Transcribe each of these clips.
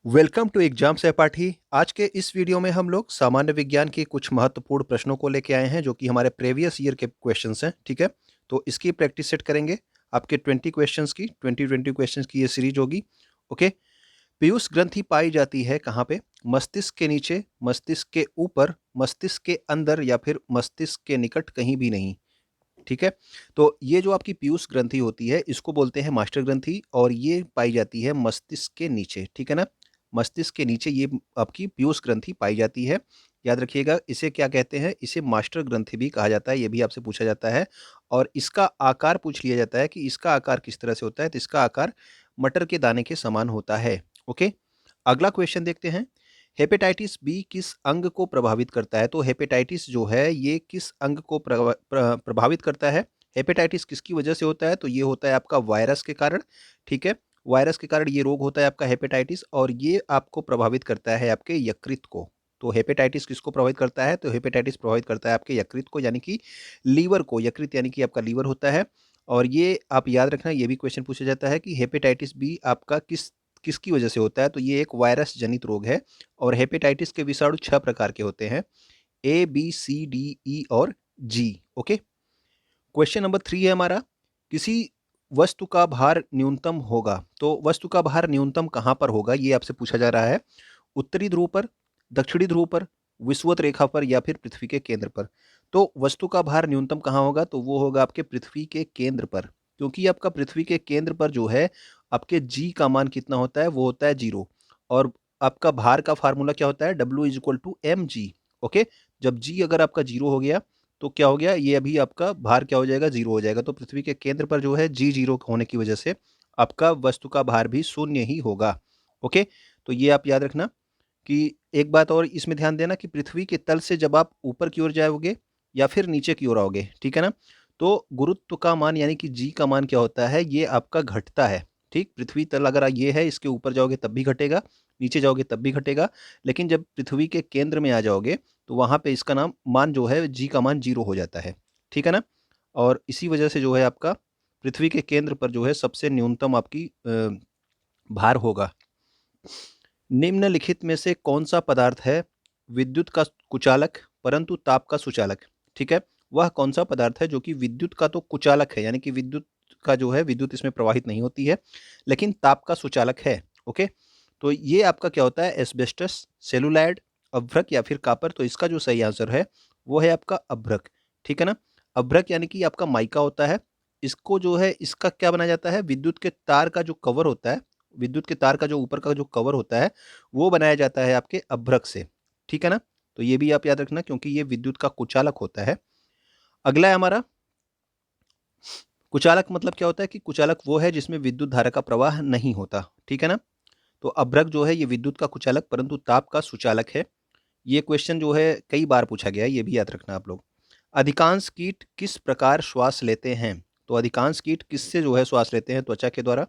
Welcome to exam सहपाठी। आज के इस वीडियो में हम लोग सामान्य विज्ञान के कुछ महत्वपूर्ण प्रश्नों को लेके आए हैं जो कि हमारे प्रीवियस ईयर के क्वेश्चंस हैं। ठीक है, तो इसकी प्रैक्टिस सेट करेंगे। आपके 20 क्वेश्चंस की ये सीरीज होगी। ओके। पीयूष ग्रंथि पाई जाती है कहाँ पे? मस्तिष्क के नीचे, मस्तिष्क के ऊपर, मस्तिष्क के अंदर या फिर मस्तिष्क के निकट, कहीं भी नहीं। ठीक है, तो ये जो आपकी पीयूष ग्रंथि होती है इसको बोलते हैं मास्टर ग्रंथि और ये पाई जाती है मस्तिष्क के नीचे। ठीक है ना, मस्तिष्क के नीचे ये आपकी पीयूष ग्रंथि पाई जाती है। याद रखिएगा, इसे क्या कहते हैं? इसे मास्टर ग्रंथि भी कहा जाता है। ये भी आपसे पूछा जाता है और इसका आकार पूछ लिया जाता है कि इसका आकार किस तरह से होता है, तो इसका आकार मटर के दाने के समान होता है। ओके, अगला क्वेश्चन देखते हैं। हेपेटाइटिस बी किस अंग को प्रभावित करता है? तो हेपेटाइटिस जो है ये किस अंग को प्रभावित करता है? हेपेटाइटिस किसकी वजह से होता है? तो ये होता है आपका वायरस के कारण। ठीक है, वायरस के कारण ये रोग होता है आपका हेपेटाइटिस और ये आपको प्रभावित करता है आपके यकृत को। तो हेपेटाइटिस किसको प्रभावित करता है? तो हेपेटाइटिस प्रभावित करता है आपके यकृत को, यानी कि लीवर को। यकृत यानी कि आपका लीवर होता है। और ये आप याद रखना, ये भी क्वेश्चन पूछा जाता है कि हेपेटाइटिस बी आपका किसकी वजह से होता है? तो ये एक वायरस जनित रोग है और हेपेटाइटिस के विषाणु 6 प्रकार के होते हैं, A B C D E और जी। ओके, क्वेश्चन नंबर 3 है हमारा। किसी वस्तु का भार न्यूनतम होगा, तो वस्तु का भार न्यूनतम कहाँ पर होगा ये आपसे पूछा जा रहा है। उत्तरी ध्रुव पर, दक्षिणी ध्रुव पर, विषुवत रेखा पर या फिर पृथ्वी के केंद्र पर। तो वस्तु का भार न्यूनतम कहाँ होगा? तो वो होगा आपके पृथ्वी के केंद्र पर, क्योंकि आपका पृथ्वी के केंद्र पर जो है आपके जी का मान कितना होता है? वो होता है 0। और आपका भार का फार्मूला क्या होता है? W = mg। जब जी अगर आपका 0 हो गया तो क्या हो गया? ये अभी आपका भार क्या हो जाएगा? 0 हो जाएगा। तो पृथ्वी के केंद्र पर जो है जी 0 होने की वजह से आपका वस्तु का भार भी 0 ही होगा। ओके, तो ये आप याद रखना कि एक बात और इसमें ध्यान देना कि पृथ्वी के तल से जब आप ऊपर की ओर जाओगे या फिर नीचे की ओर आओगे, ठीक है ना, तो गुरुत्व का मान यानी कि जी का मान क्या होता है? ये आपका घटता है। ठीक, पृथ्वी तल अगर ये है, इसके ऊपर जाओगे तब भी घटेगा, नीचे जाओगे तब भी घटेगा, लेकिन जब पृथ्वी के केंद्र में आ जाओगे तो वहां पे इसका नाम मान जो है जी का मान 0 हो जाता है। ठीक है ना, और इसी वजह से जो है आपका पृथ्वी के केंद्र पर जो है सबसे न्यूनतम आपकी भार होगा। निम्नलिखित में से कौन सा पदार्थ है विद्युत का कुचालक परंतु ताप का सुचालक? ठीक है, वह कौन सा पदार्थ है जो कि विद्युत का तो कुचालक है, यानी कि विद्युत का जो है विद्युत इसमें प्रवाहित नहीं होती है, लेकिन ताप का सुचालक है। ओके, तो ये आपका क्या होता है? एस्बेस्टस, सेलुलाइड, अभ्रक या फिर कापर। तो इसका जो सही आंसर है वो है आपका अभ्रक। ठीक है ना, अभ्रक यानी कि आपका माइका होता है। इसको जो है इसका क्या बनाया जाता है? विद्युत के तार का जो कवर होता है, विद्युत के तार का जो ऊपर का जो कवर होता है वो बनाया जाता है आपके अभ्रक से। ठीक है ना, तो ये भी आप याद रखना क्योंकि ये विद्युत का कुचालक होता है। अगला है हमारा, कुचालक मतलब क्या होता है? कि कुचालक वो है जिसमें विद्युत धारा का प्रवाह नहीं होता। ठीक है ना, तो अभ्रक जो है ये विद्युत का कुचालक परंतु ताप का सुचालक है। ये क्वेश्चन जो है कई बार पूछा गया है, ये भी याद रखना आप लोग। अधिकांश कीट किस प्रकार श्वास लेते हैं? तो अधिकांश कीट किससे जो है श्वास लेते हैं? त्वचा के द्वारा,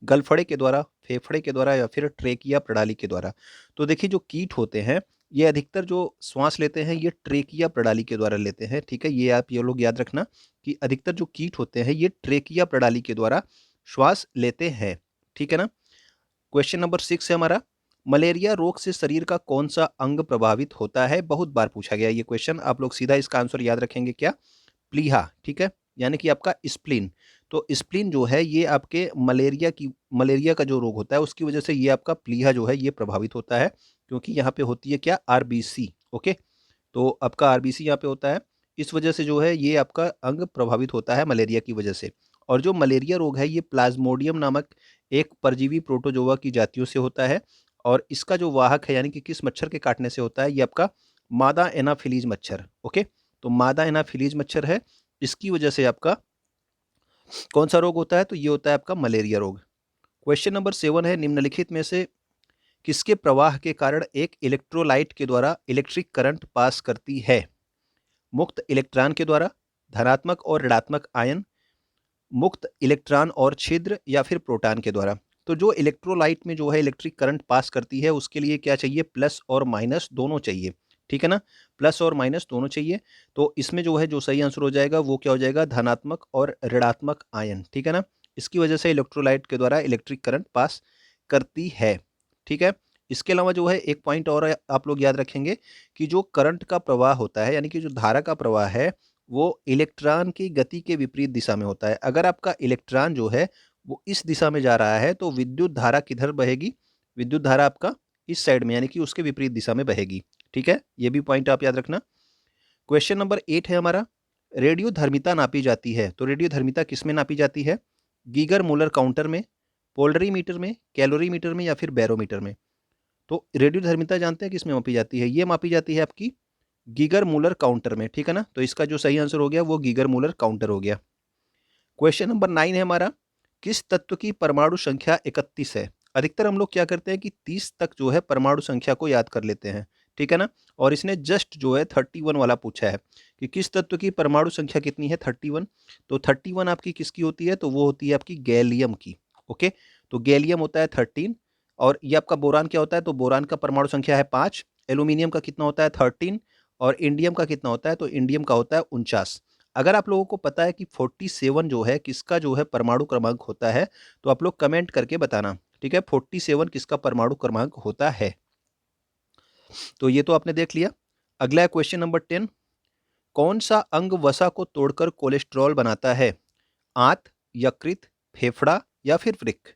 गलफड़े के द्वारा, फेफड़े के द्वारा या फिर ट्रेकिया प्रणाली के द्वारा। तो देखिए, जो कीट होते हैं ये अधिकतर जो श्वास लेते हैं ये ट्रेकिया प्रणाली के द्वारा लेते हैं। ठीक है, ये आप ये लोग याद रखना कि अधिकतर जो कीट होते हैं ये ट्रेकिया प्रणाली के द्वारा श्वास लेते हैं। ठीक है ना, क्वेश्चन नंबर 6 है हमारा। मलेरिया रोग से शरीर का कौन सा अंग प्रभावित होता है? बहुत बार पूछा गया ये क्वेश्चन। आप लोग सीधा इसका आंसर याद रखेंगे क्या? प्लीहा। ठीक है, यानी कि आपका स्प्लीन। तो स्प्लीन जो है ये आपके मलेरिया का जो रोग होता है उसकी वजह से ये आपका प्लीहा जो है ये प्रभावित होता है, क्योंकि यहाँ पे होती है क्या? आरबीसी। ओके, तो आपका आरबीसी यहाँ पे होता है, इस वजह से जो है ये आपका अंग प्रभावित होता है मलेरिया की वजह से। और जो मलेरिया रोग है ये प्लाज्मोडियम नामक एक परजीवी प्रोटोजोआ की जातियों से होता है और इसका जो वाहक है यानी कि किस मच्छर के काटने से होता है? ये आपका मादा एनाफिलीज मच्छर। ओके, तो मादा एनाफिलीज मच्छर है, इसकी वजह से आपका कौन सा रोग होता है? तो ये होता है आपका मलेरिया रोग। क्वेश्चन नंबर 7 है। निम्नलिखित में से किसके प्रवाह के कारण एक इलेक्ट्रोलाइट के द्वारा इलेक्ट्रिक करंट पास करती है? मुक्त इलेक्ट्रॉन के द्वारा, धनात्मक और ऋणात्मक आयन, मुक्त इलेक्ट्रॉन और छिद्र या फिर प्रोटॉन के द्वारा। तो जो इलेक्ट्रोलाइट में जो है इलेक्ट्रिक करंट पास करती है उसके लिए क्या चाहिए? प्लस और माइनस दोनों चाहिए। ठीक है ना, प्लस और माइनस दोनों चाहिए। तो इसमें जो है जो सही आंसर हो जाएगा वो क्या हो जाएगा? धनात्मक और ऋणात्मक आयन। ठीक है ना, इसकी वजह से इलेक्ट्रोलाइट के द्वारा इलेक्ट्रिक करंट पास करती है। ठीक है, इसके अलावा जो है एक पॉइंट और आप लोग याद रखेंगे कि जो करंट का प्रवाह होता है, यानी कि जो धारा का प्रवाह है, वो इलेक्ट्रॉन की गति के विपरीत दिशा में होता है। अगर आपका इलेक्ट्रॉन जो है वो इस दिशा में जा रहा है तो विद्युत धारा किधर बहेगी? विद्युत धारा आपका इस साइड में, यानी कि उसके विपरीत दिशा में बहेगी। ठीक है, ये भी पॉइंट आप याद रखना। क्वेश्चन नंबर 8 है हमारा, रेडियोधर्मिता नापी जाती है, तो रेडियोधर्मिता किसमें नापी जाती है? गीगर मूलर काउंटर में, पोलरीमीटर में, कैलोरीमीटर में या फिर बैरोमीटर में? तो रेडियोधर्मिता जानते हैं किसमें मापी जाती है? ये मापी जाती है आपकी गीगर मूलर काउंटर में। ठीक है ना, तो इसका जो सही आंसर हो गया वो गीगर मूलर काउंटर हो गया। क्वेश्चन नंबर 9 है हमारा, किस तत्व की परमाणु संख्या 31 है? अधिकतर हम लोग क्या करते हैं कि 30 तक जो है परमाणु संख्या को याद कर लेते हैं। ठीक है ना, और इसने जस्ट जो है 31 वाला पूछा है कि किस तत्व की परमाणु संख्या कितनी है? 31। तो 31 आपकी किसकी होती है? तो वो होती है आपकी गैलियम की। ओके, तो गैलियम होता है 13। और ये आपका बोरान क्या होता है? तो बोरान का परमाणु संख्या है 5। एल्यूमिनियम का कितना होता है? 13। और इंडियम का कितना होता है? तो इंडियम का होता है 49। अगर आप लोगों को पता है कि 47 जो है किसका जो है परमाणु क्रमांक होता है, तो आप लोग कमेंट करके बताना। ठीक है, 47 किसका परमाणु क्रमांक होता है? तो ये तो आपने देख लिया। अगला है क्वेश्चन नंबर 10, कौन सा अंग वसा को तोड़कर कोलेस्ट्रॉल बनाता है? आंत, यकृत, फेफड़ा या फिर वृक्क?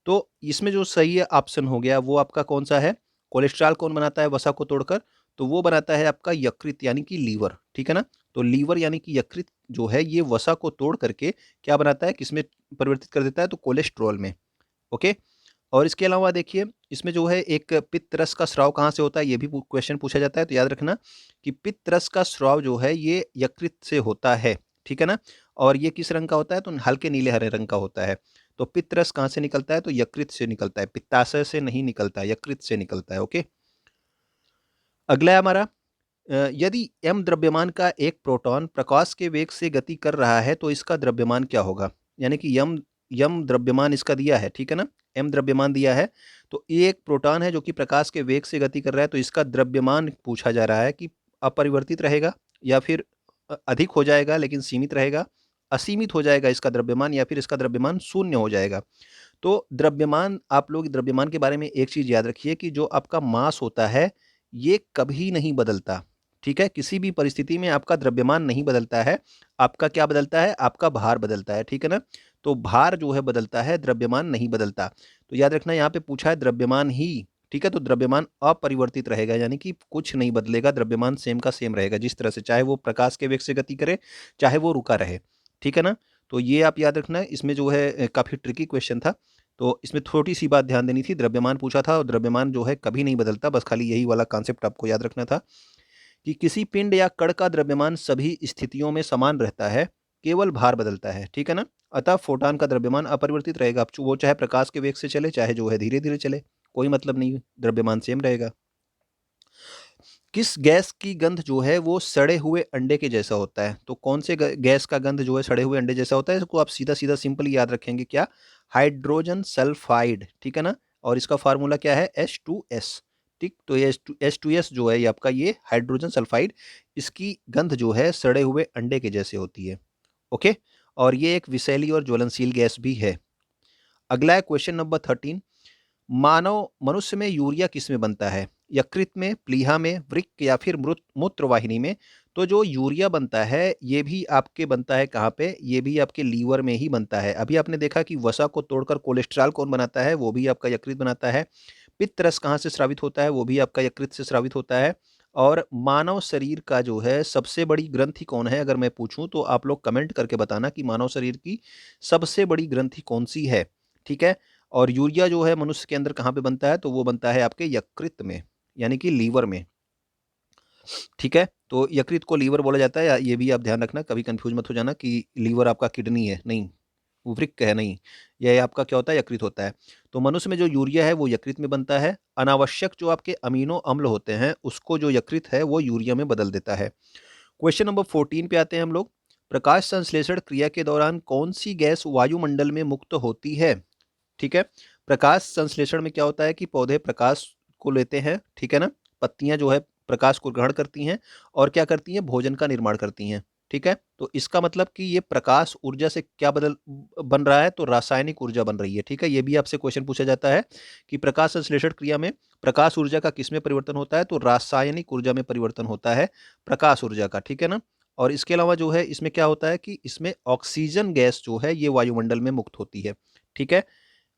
तो इसमें जो सही है ऑप्शन हो गया वो आपका कौन सा है? कोलेस्ट्रॉल कौन बनाता है वसा को तोड़कर? तो वो बनाता है आपका यकृत यानी कि लीवर। ठीक है ना, तो लीवर यानी कि यकृत जो है ये वसा को तोड़ करके क्या बनाता है, किसमें परिवर्तित कर देता है? तो कोलेस्ट्रॉल में। ओके, और इसके अलावा देखिए इसमें जो है एक पित्त रस का स्राव कहाँ से होता है, ये भी क्वेश्चन पूछा जाता है। तो याद रखना कि पित्त रस का स्राव जो है ये यकृत से होता है। ठीक है ना, और ये किस रंग का होता है? तो हल्के नीले हरे रंग का होता है। तो पित्त रस कहाँ से निकलता है? तो यकृत से निकलता है, पित्ताशय से नहीं निकलता है, यकृत से निकलता है। ओके, अगला है हमारा, यदि m द्रव्यमान का एक प्रोटॉन प्रकाश के वेग से गति कर रहा है तो इसका द्रव्यमान क्या होगा? यानी कि यम द्रव्यमान इसका दिया है। ठीक है ना, m द्रव्यमान दिया है, तो ये एक प्रोटॉन है जो कि प्रकाश के वेग से गति कर रहा है, तो इसका द्रव्यमान पूछा जा रहा है कि अपरिवर्तित रहेगा या फिर अधिक हो जाएगा लेकिन सीमित रहेगा, असीमित हो जाएगा इसका द्रव्यमान, या फिर इसका द्रव्यमान शून्य हो जाएगा। तो द्रव्यमान, आप लोग द्रव्यमान के बारे में एक चीज़ याद रखिए कि जो आपका मास होता है ये कभी नहीं बदलता। ठीक है, किसी भी परिस्थिति में आपका द्रव्यमान नहीं बदलता है। आपका क्या बदलता है? आपका भार बदलता है। ठीक है ना, तो भार जो है बदलता है, द्रव्यमान नहीं बदलता। तो याद रखना यहाँ पे पूछा है द्रव्यमान ही। ठीक है, तो द्रव्यमान अपरिवर्तित रहेगा, यानी कि कुछ नहीं बदलेगा, द्रव्यमान सेम का सेम रहेगा जिस तरह से, चाहे वो प्रकाश के वेग से गति करे चाहे वो रुका रहे। ठीक है ना, तो ये आप याद रखना। इसमें जो है काफ़ी ट्रिकी क्वेश्चन था, तो इसमें थोड़ी सी बात ध्यान देनी थी। द्रव्यमान पूछा था और द्रव्यमान जो है कभी नहीं बदलता, बस खाली यही वाला कॉन्सेप्ट आपको याद रखना था कि किसी पिंड या कण का द्रव्यमान सभी स्थितियों में समान रहता है, केवल भार बदलता है। ठीक है ना, अतः फोटॉन का द्रव्यमान अपरिवर्तित रहेगा, वो चाहे प्रकाश के वेग से चले चाहे जो है धीरे धीरे चले, कोई मतलब नहीं, द्रव्यमान सेम रहेगा। किस गैस की गंध जो है वो सड़े हुए अंडे के जैसा होता है? तो कौन से गैस का गंध जो है सड़े हुए अंडे जैसा होता है? इसको आप सीधा सीधा सिंपल याद रखेंगे, क्या? Hydrogen sulphide. ठीक है ना, और इसका फार्मूला क्या है? H2S। ठीक, तो ये H2S जो है ये आपका ये हाइड्रोजन सल्फाइड, इसकी गंध जो है सड़े हुए अंडे के जैसे होती है। ओके, और ये एक विषैली और ज्वलनशील गैस भी है। अगला है क्वेश्चन नंबर 13, मानव मनुष्य में यूरिया किसमें बनता है? यकृत में, प्लीहा में, वृक्क या फिर मूत्र वाहिनी में? तो जो यूरिया बनता है ये भी आपके बनता है कहाँ पे? ये भी आपके लीवर में ही बनता है। अभी आपने देखा कि वसा को तोड़कर कोलेस्ट्रॉल कौन बनाता है? वो भी आपका यकृत बनाता है। पित्त रस कहाँ से स्रावित होता है? वो भी आपका यकृत से स्रावित होता है। और मानव शरीर का जो है सबसे बड़ी ग्रंथि कौन है? अगर मैं पूछूं तो आप लोग कमेंट करके बताना कि मानव शरीर की सबसे बड़ी ग्रंथि कौन सी है। ठीक है, और यूरिया जो है मनुष्य के अंदर कहाँ पे बनता है? तो वो बनता है आपके यकृत में, यानी कि लीवर में। ठीक है, तो यकृत को लीवर बोला जाता है, ये भी आप ध्यान रखना, कभी कंफ्यूज मत हो जाना कि लीवर आपका किडनी है, नहीं, वो वृक्क है, नहीं, यह आपका क्या होता है? यकृत होता है। तो मनुष्य में जो यूरिया है वो यकृत में बनता है। अनावश्यक जो आपके अमीनो अम्ल होते हैं उसको जो यकृत है वो यूरिया में बदल देता है। क्वेश्चन नंबर 14 पे आते हैं हम लोग, प्रकाश संश्लेषण क्रिया के दौरान कौन सी गैस वायुमंडल में मुक्त होती है? ठीक है, प्रकाश संश्लेषण में क्या होता है कि पौधे प्रकाश को लेते हैं। ठीक है ना, पत्तियां जो है प्रकाश को ग्रहण करती हैं और क्या करती हैं? भोजन का निर्माण करती हैं। ठीक है। तो इसका मतलब कि ये प्रकाश ऊर्जा से क्या बन रहा है, तो रासायनिक ऊर्जा बन रही है। ठीक है, ये भी आपसे क्वेश्चन पूछा जाता है कि प्रकाश संश्लेषण क्रिया में प्रकाश ऊर्जा का किस में परिवर्तन होता है, तो रासायनिक ऊर्जा में परिवर्तन होता है प्रकाश ऊर्जा का। ठीक है ना। और इसके अलावा जो है इसमें क्या होता है कि इसमें ऑक्सीजन गैस जो है ये वायुमंडल में मुक्त होती है। ठीक है।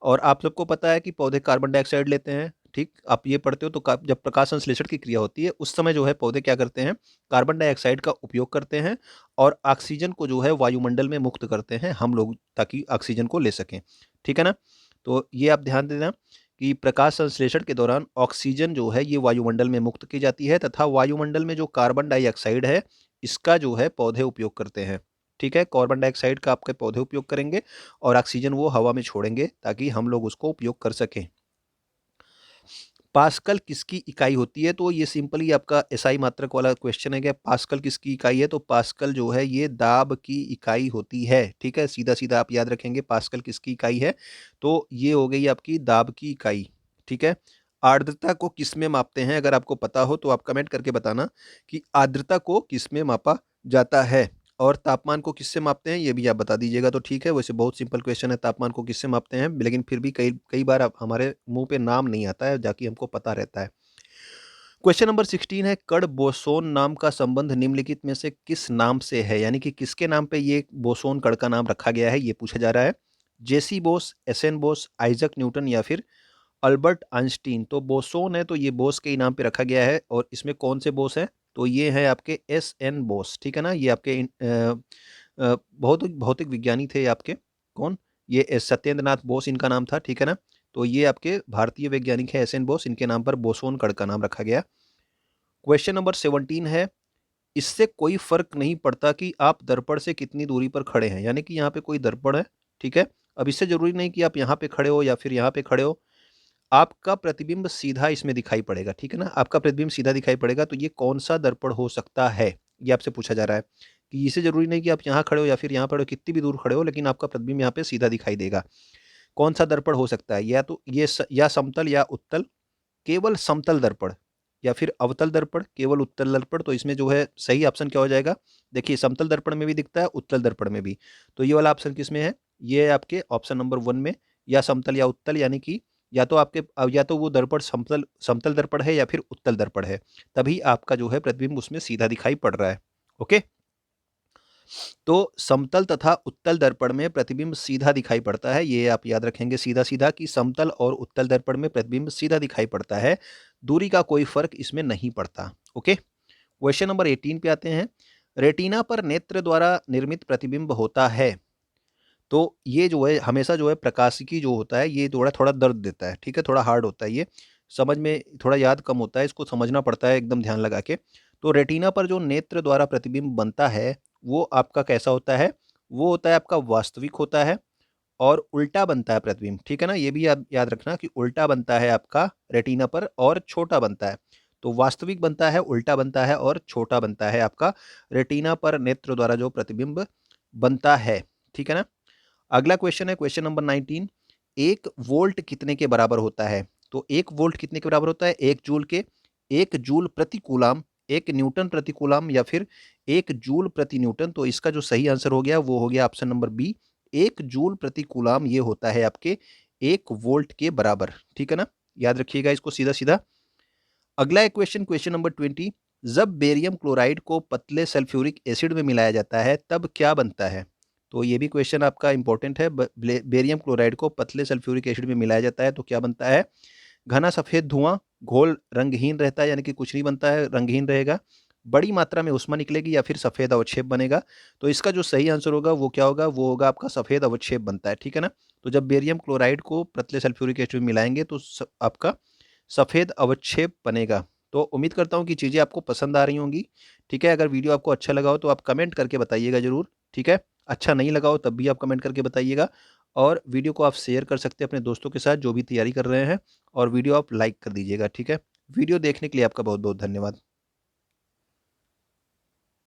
और आप सबको पता है कि पौधे कार्बन डाइऑक्साइड लेते हैं। ठीक, आप ये पढ़ते हो तो जब प्रकाश संश्लेषण की क्रिया होती है उस समय जो है पौधे क्या करते हैं, कार्बन डाइऑक्साइड का उपयोग करते हैं और ऑक्सीजन को जो है वायुमंडल में मुक्त करते हैं हम लोग, ताकि ऑक्सीजन को ले सकें। ठीक है ना। तो ये आप ध्यान देना कि प्रकाश संश्लेषण के दौरान ऑक्सीजन जो है ये वायुमंडल में मुक्त की जाती है तथा वायुमंडल में जो कार्बन डाइऑक्साइड है इसका जो है पौधे उपयोग करते हैं। ठीक है, कार्बन डाइऑक्साइड का आपके पौधे उपयोग करेंगे और ऑक्सीजन वो हवा में छोड़ेंगे ताकि हम लोग उसको उपयोग कर सकें। पास्कल किसकी इकाई होती है, तो ये सिंपली आपका एसआई मात्रक वाला क्वेश्चन है कि पास्कल किसकी इकाई है, तो पास्कल जो है ये दाब की इकाई होती है। ठीक है, सीधा सीधा आप याद रखेंगे पास्कल किसकी इकाई है, तो ये हो गई आपकी दाब की इकाई। ठीक है। आर्द्रता को किस में मापते हैं, अगर आपको पता हो तो आप कमेंट करके बताना कि आर्द्रता को किस में मापा जाता है। और तापमान को किससे मापते हैं ये भी आप बता दीजिएगा तो ठीक है। वैसे बहुत सिंपल क्वेश्चन है, तापमान को किससे मापते हैं, लेकिन फिर भी कई कई बार हमारे मुंह पे नाम नहीं आता है, जाकि हमको पता रहता है। क्वेश्चन नंबर 16 है, कण बोसोन नाम का संबंध निम्नलिखित में से किस नाम से है, यानी कि किसके नाम पे ये बोसोन कण का नाम रखा गया है, ये पूछा जा रहा है। J C Bose, S N Bose, Isaac Newton या फिर अल्बर्ट आइंस्टीन। तो बोसोन है तो ये बोस के ही नाम पे रखा गया है। और इसमें कौन से बोस हैं, तो ये है आपके एस एन बोस। ठीक है ना, ये आपके भौतिक भौतिक विज्ञानी थे आपके, कौन, ये सत्येंद्र नाथ बोस इनका नाम था। ठीक है ना। तो ये आपके भारतीय वैज्ञानिक है एस एन बोस, इनके नाम पर बोसोन कण का नाम रखा गया। क्वेश्चन नंबर 17 है, इससे कोई फर्क नहीं पड़ता कि आप दर्पण से कितनी दूरी पर खड़े हैं, यानी कि यहाँ पे कोई दर्पण है। ठीक है। अब इससे जरूरी नहीं कि आप यहाँ पे खड़े हो या फिर यहाँ पे खड़े हो, आपका प्रतिबिंब सीधा इसमें दिखाई पड़ेगा। ठीक है ना, आपका प्रतिबिंब सीधा दिखाई पड़ेगा। तो ये कौन सा दर्पण हो सकता है, ये आपसे पूछा जा रहा है कि इसे जरूरी नहीं कि आप यहाँ खड़े हो या फिर यहाँ खड़े हो, कितनी भी दूर खड़े हो, लेकिन आपका प्रतिबिंब यहाँ पे सीधा दिखाई देगा। कौन सा दर्पण हो सकता है, या तो ये या समतल या उत्तल, केवल समतल दर्पण, या फिर अवतल दर्पण, केवल उत्तल दर्पण। तो इसमें जो है सही ऑप्शन क्या हो जाएगा, देखिए समतल दर्पण में भी दिखता है, उत्तल दर्पण में भी। तो ये वाला ऑप्शन किस में है, ये है आपके ऑप्शन नंबर 1 में, या समतल या उत्तल, यानी कि या तो आपके या तो वो दर्पण समतल समतल दर्पण है या फिर उत्तल दर्पण है, तभी आपका जो है प्रतिबिंब उसमें सीधा दिखाई पड़ रहा है। ओके। तो समतल तथा उत्तल दर्पण में प्रतिबिंब सीधा दिखाई पड़ता है, ये आप याद रखेंगे सीधा सीधा कि समतल और उत्तल दर्पण में प्रतिबिंब सीधा दिखाई पड़ता है, दूरी का कोई फर्क इसमें नहीं पड़ता। ओके। क्वेश्चन नंबर 18 पे आते हैं, रेटिना पर नेत्र द्वारा निर्मित प्रतिबिंब होता है। तो ये जो है हमेशा जो है प्रकाशिकी जो होता है ये थोड़ा थोड़ा दर्द देता है। ठीक है, थोड़ा हार्ड होता है, ये समझ में थोड़ा याद कम होता है, इसको समझना पड़ता है एकदम ध्यान लगा के। तो रेटिना पर जो नेत्र द्वारा प्रतिबिंब बनता है वो आपका कैसा होता है, वो होता है आपका वास्तविक होता है और उल्टा बनता है प्रतिबिंब। ठीक है ना, ये भी याद रखना कि उल्टा बनता है आपका रेटिना पर और छोटा बनता है। तो वास्तविक बनता है, उल्टा बनता है और छोटा बनता है आपका रेटिना पर नेत्र द्वारा जो प्रतिबिंब बनता है। ठीक है ना। अगला क्वेश्चन है क्वेश्चन नंबर 19, 1 वोल्ट कितने के बराबर होता है, तो 1 वोल्ट कितने के बराबर होता है, 1 जूल के, 1 जूल प्रति कूलाम, 1 न्यूटन प्रति कूलाम या फिर 1 जूल प्रति न्यूटन। तो इसका जो सही आंसर हो गया वो हो गया ऑप्शन नंबर बी, 1 जूल प्रति कूलाम, ये होता है आपके 1 वोल्ट के बराबर। ठीक है ना, याद रखिएगा इसको सीधा सीधा। अगला है क्वेश्चन क्वेश्चन नंबर 20, जब बेरियम क्लोराइड को पतले सल्फ्यूरिक एसिड में मिलाया जाता है तब क्या बनता है, तो ये भी क्वेश्चन आपका इंपॉर्टेंट है। बेरियम क्लोराइड को पतले सल्फ्यूरिक एसिड में मिलाया जाता है तो क्या बनता है, घना सफेद धुआं, घोल रंगहीन रहता है यानी कि कुछ नहीं बनता है, रंगहीन रहेगा, बड़ी मात्रा में उष्मा निकलेगी या फिर सफेद अवक्षेप बनेगा। तो इसका जो सही आंसर होगा वो क्या होगा, वो होगा आपका सफेद अवक्षेप बनता है। ठीक है ना। तो जब बेरियम क्लोराइड को पतले सल्फ्यूरिक एसिड में मिलाएंगे तो आपका सफेद अवक्षेप बनेगा। तो उम्मीद करता हूँ कि चीज़ें आपको पसंद आ रही होंगी। ठीक है, अगर वीडियो आपको अच्छा लगा हो तो आप कमेंट करके बताइएगा ज़रूर। ठीक है, अच्छा नहीं लगा हो तब भी आप कमेंट करके बताइएगा। और वीडियो को आप शेयर कर सकते हैं अपने दोस्तों के साथ जो भी तैयारी कर रहे हैं, और वीडियो आप लाइक कर दीजिएगा। ठीक है, वीडियो देखने के लिए आपका बहुत बहुत धन्यवाद।